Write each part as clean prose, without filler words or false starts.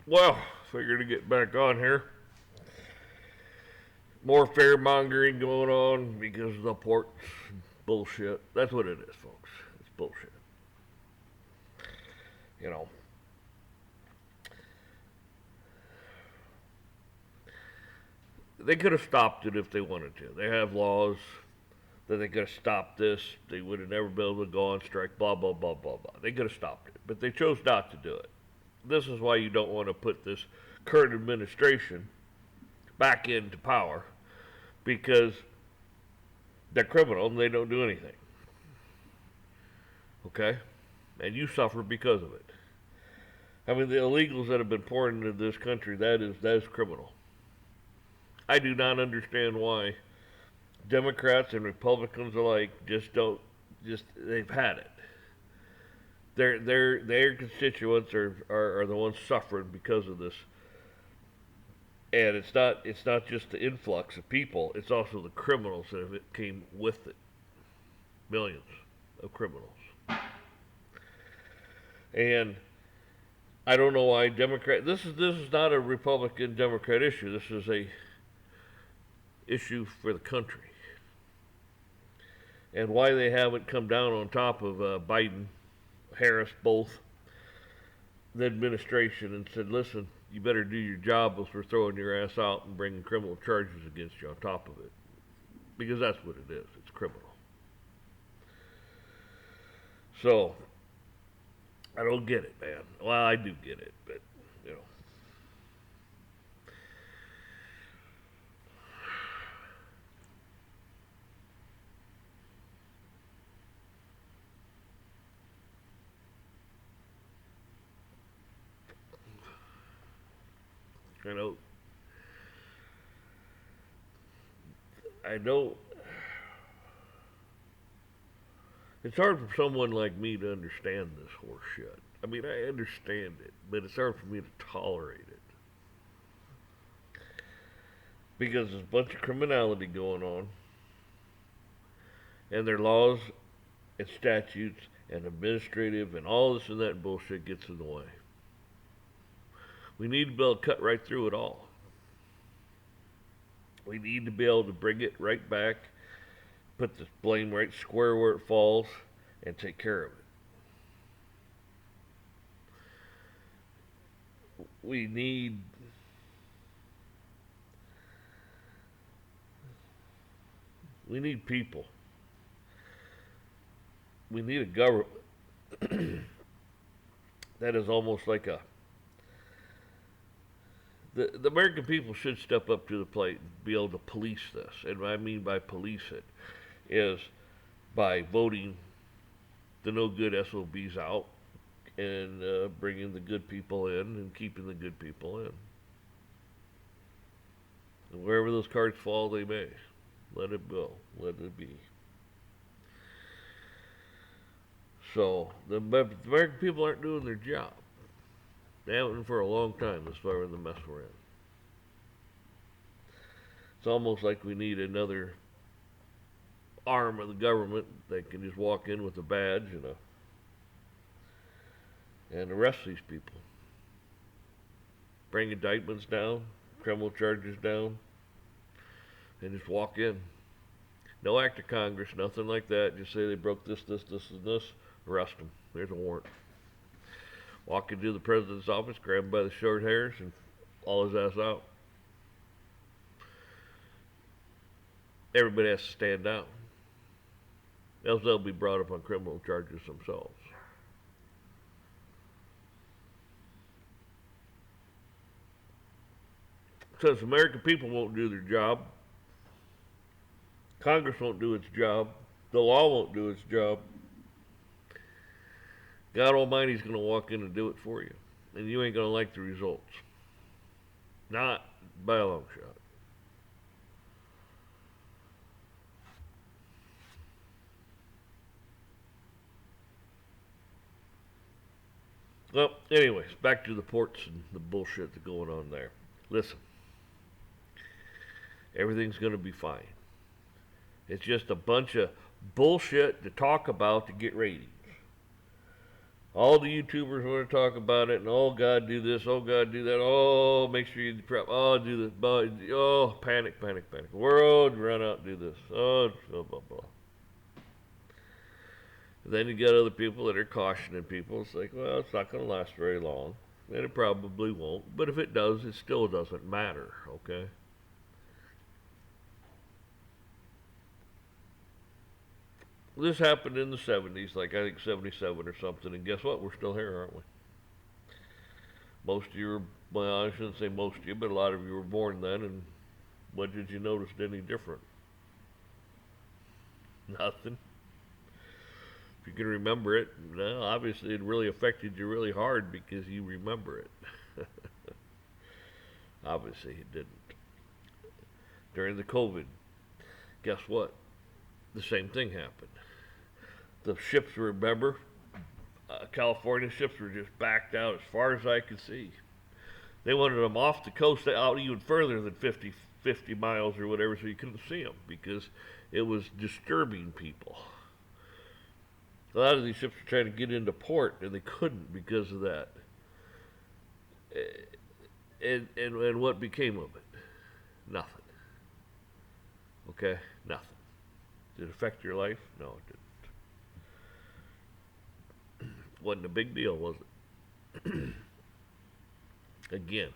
Well, figured to get back on here. More fear mongering going on because of the ports. Bullshit. That's what it is, folks. It's bullshit. You know. They could have stopped it if they wanted to. They have laws that they could have stopped this. They would have never been able to go on strike, blah, blah, blah, blah, blah. They could have stopped it. But they chose not to do it. This is why you don't want to put this current administration back into power, because they're criminal and they don't do anything. Okay? And you suffer because of it. I mean, the illegals that have been pouring into this country, that is criminal. I do not understand why Democrats and Republicans alike they've had it. Their constituents are the ones suffering because of this. And it's not just the influx of people, it's also the criminals that came with it. Millions of criminals. And I don't know why this is not a Republican Democrat issue. This is a issue for the country. And why they haven't come down on top of Biden, Harris, both, the administration, and said, listen, you better do your job else we're throwing your ass out and bringing criminal charges against you on top of it. Because that's what it is. It's criminal. So, I don't get it, man. Well, I do get it, but, you know. I know it's hard for someone like me to understand this horse shit. I mean, I understand it, but it's hard for me to tolerate it. Because there's a bunch of criminality going on, and their laws and statutes and administrative and all this and that bullshit gets in the way. We need to be able to cut right through it all. We need to be able to bring it right back, put the blame right square where it falls, and take care of it. We need people. We need a government that is almost like the American people should step up to the plate and be able to police this. And what I mean by police it is by voting the no good SOBs out and bringing the good people in and keeping the good people in. And wherever those cards fall, they may. Let it go. Let it be. So, the American people aren't doing their job. They haven't for a long time, as far as the mess we're in. It's almost like we need another arm of the government that can just walk in with a badge and arrest these people. Bring indictments down, criminal charges down, and just walk in. No act of Congress, nothing like that. Just say they broke this, and this. Arrest them. There's a warrant. Walk into the president's office, grab him by the short hairs, and haul his ass out. Everybody has to stand down. Else they'll be brought up on criminal charges themselves. Since American people won't do their job, Congress won't do its job, the law won't do its job, God Almighty's going to walk in and do it for you. And you ain't going to like the results. Not by a long shot. Well, anyways, back to the ports and the bullshit that's going on there. Listen. Everything's going to be fine. It's just a bunch of bullshit to talk about to get ratings. All the YouTubers want to talk about it, and oh God, do this, oh God, do that, oh make sure you prep, oh do this, oh panic, panic, panic, world, run out, and do this, oh blah blah blah. Then you got other people that are cautioning people. It's like, well, it's not going to last very long, and it probably won't. But if it does, it still doesn't matter. Okay. This happened in the 70s, like I think 77 or something, and guess what? We're still here, aren't we? Most of you were, well, I shouldn't say most of you, but a lot of you were born then, and what did you notice any different? Nothing. If you can remember it, well, obviously it really affected you really hard because you remember it. Obviously it didn't. During the COVID, guess what? The same thing happened. The ships, remember, California ships were just backed out as far as I could see. They wanted them off the coast, out even further than 50 miles or whatever, so you couldn't see them because it was disturbing people. A lot of these ships were trying to get into port, and they couldn't because of that. And what became of it? Nothing. Okay? Nothing. Did it affect your life? No, it didn't. Wasn't a big deal, was it? Again,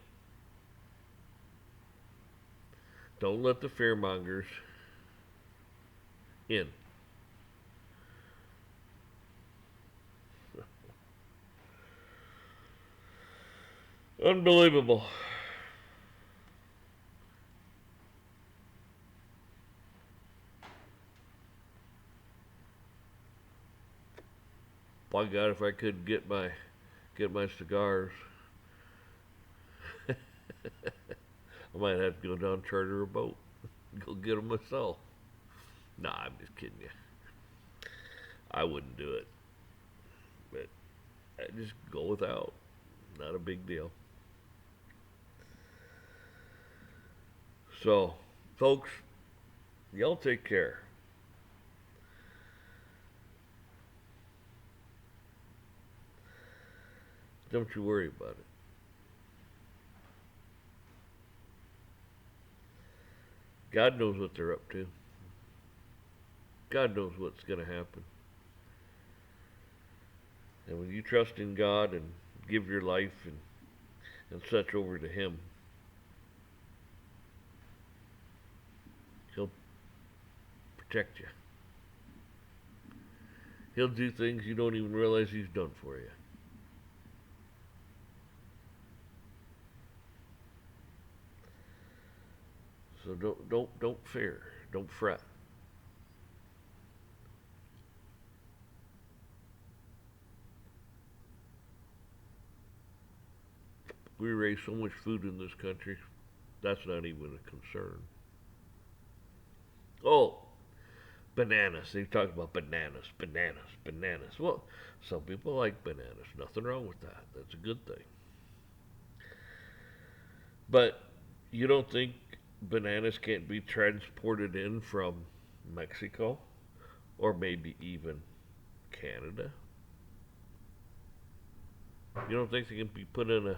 don't let the fearmongers in. Unbelievable. By God, if I could get my cigars, I might have to go down and charter a boat, go get them myself. Nah, I'm just kidding you. I wouldn't do it, but I just go without. Not a big deal. So, folks, y'all take care. Don't you worry about it. God knows what they're up to. God knows what's going to happen. And when you trust in God and give your life and such over to Him, He'll protect you. He'll do things you don't even realize He's done for you. So don't fear. Don't fret. We raise so much food in this country, that's not even a concern. Oh, bananas. They talk about bananas, bananas, bananas. Well, some people like bananas. Nothing wrong with that. That's a good thing. But you don't think bananas can't be transported in from Mexico or maybe even Canada? You don't think they can be put in a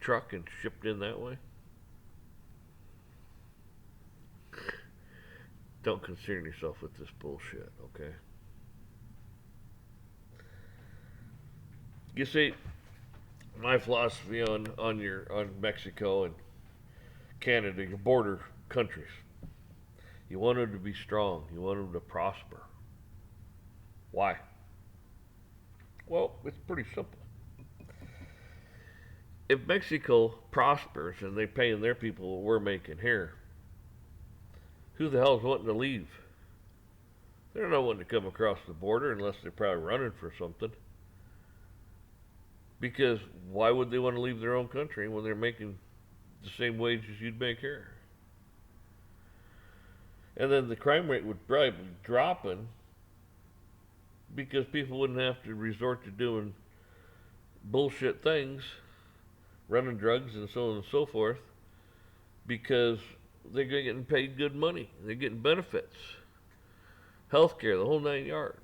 truck and shipped in that way? Don't concern yourself with this bullshit, okay? You see, my philosophy on Mexico and Canada, your border countries, you want them to be strong. You want them to prosper. Why? Well, it's pretty simple. If Mexico prospers and they paying their people what we're making here, who the hell's wanting to leave? They're not wanting to come across the border unless they're probably running for something. Because why would they want to leave their own country when they're making the same wage as you'd make here? And then the crime rate would probably be dropping because people wouldn't have to resort to doing bullshit things, running drugs and so on and so forth, because they're getting paid good money. They're getting benefits, health care, the whole 9 yards.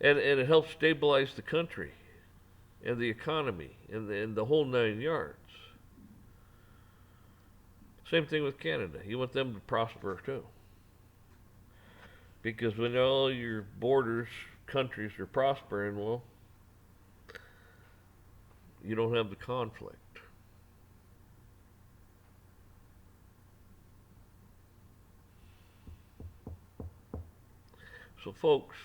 and it helps stabilize the country and the economy and the whole 9 yards. Same thing with Canada. You want them to prosper too. Because when all your borders, countries are prospering, well, you don't have the conflict. So, folks,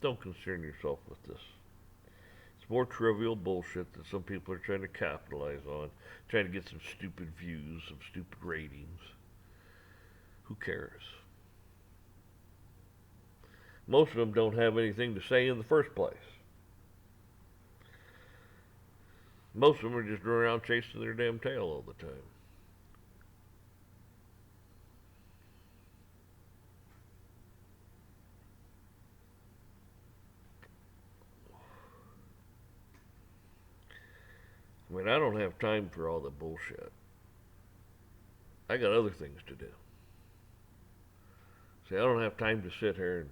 don't concern yourself with this. It's more trivial bullshit that some people are trying to capitalize on, trying to get some stupid views, some stupid ratings. Who cares? Most of them don't have anything to say in the first place. Most of them are just running around chasing their damn tail all the time. I mean, I don't have time for all the bullshit. I got other things to do. See, I don't have time to sit here and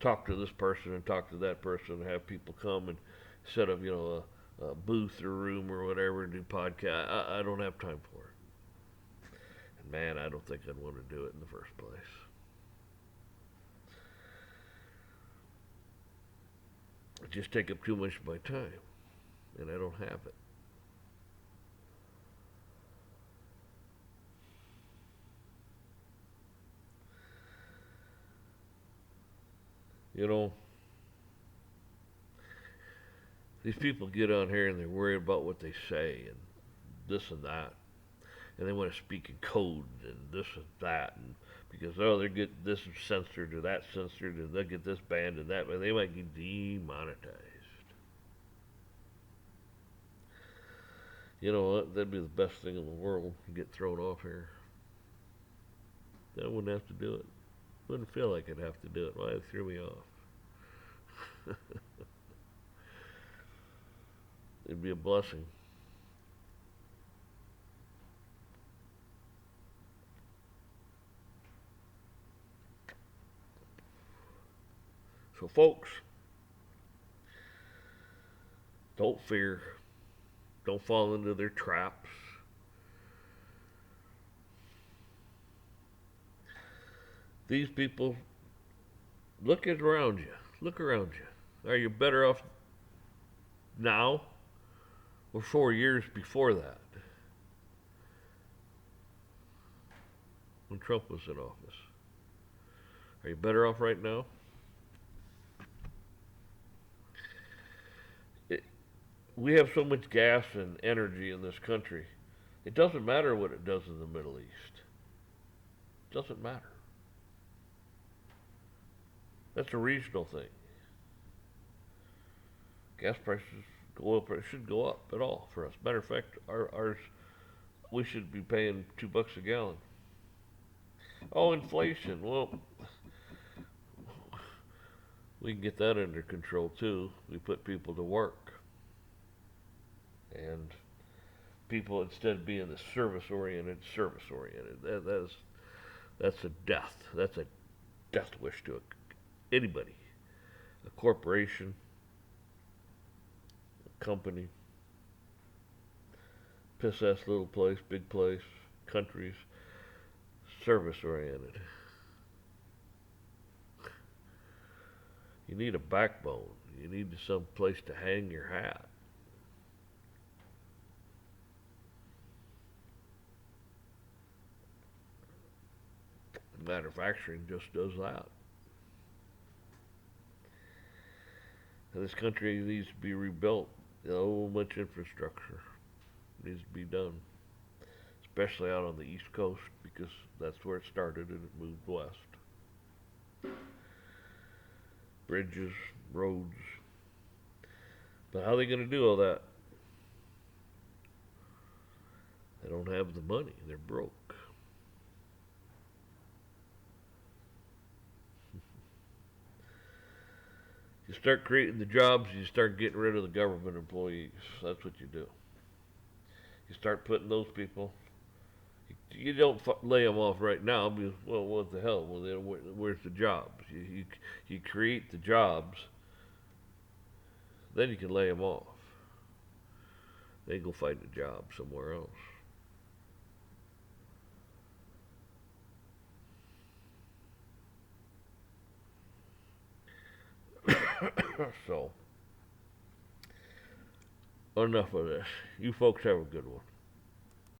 talk to this person and talk to that person and have people come and set up, a booth or room or whatever and do podcast. I don't have time for it. And man, I don't think I'd want to do it in the first place. It just take up too much of my time, and I don't have it. You know, these people get on here and they're worried about what they say and this and that, and they want to speak in code and this and that, and because they get this censored or that censored, and they'll get this banned and that, but they might get demonetized. You know what? That'd be the best thing in the world to get thrown off here. I wouldn't have to do it. Wouldn't feel like I'd have to do it. Why it threw me off. It'd be a blessing. So, folks, don't fear. Don't fall into their traps. These people, look around you. Look around you. Are you better off now or 4 years before that, when Trump was in office? Are you better off right now? We have so much gas and energy in this country. It doesn't matter what it does in the Middle East. It doesn't matter. That's a regional thing. Gas prices go up, or it should go up at all for us. Matter of fact, ours, we should be paying $2 a gallon. Oh, inflation. Well, we can get that under control too. We put people to work. And people, instead of being the service oriented. That's a death. That's a death wish to anybody. A corporation, a company, piss ass little place, big place, countries, service oriented. You need a backbone. You need some place to hang your hat. Manufacturing just does that. And this country needs to be rebuilt. So much infrastructure needs to be done, especially out on the East Coast, because that's where it started and it moved west. Bridges, roads. But how are they going to do all that? They don't have the money. They're broke. You start creating the jobs, you start getting rid of the government employees. That's what you do. You start putting those people. You don't lay them off right now because, well, what the hell? Well, then where's the jobs? You create the jobs, Then you can lay them off. They go find a job somewhere else. So, enough of this. You folks have a good one.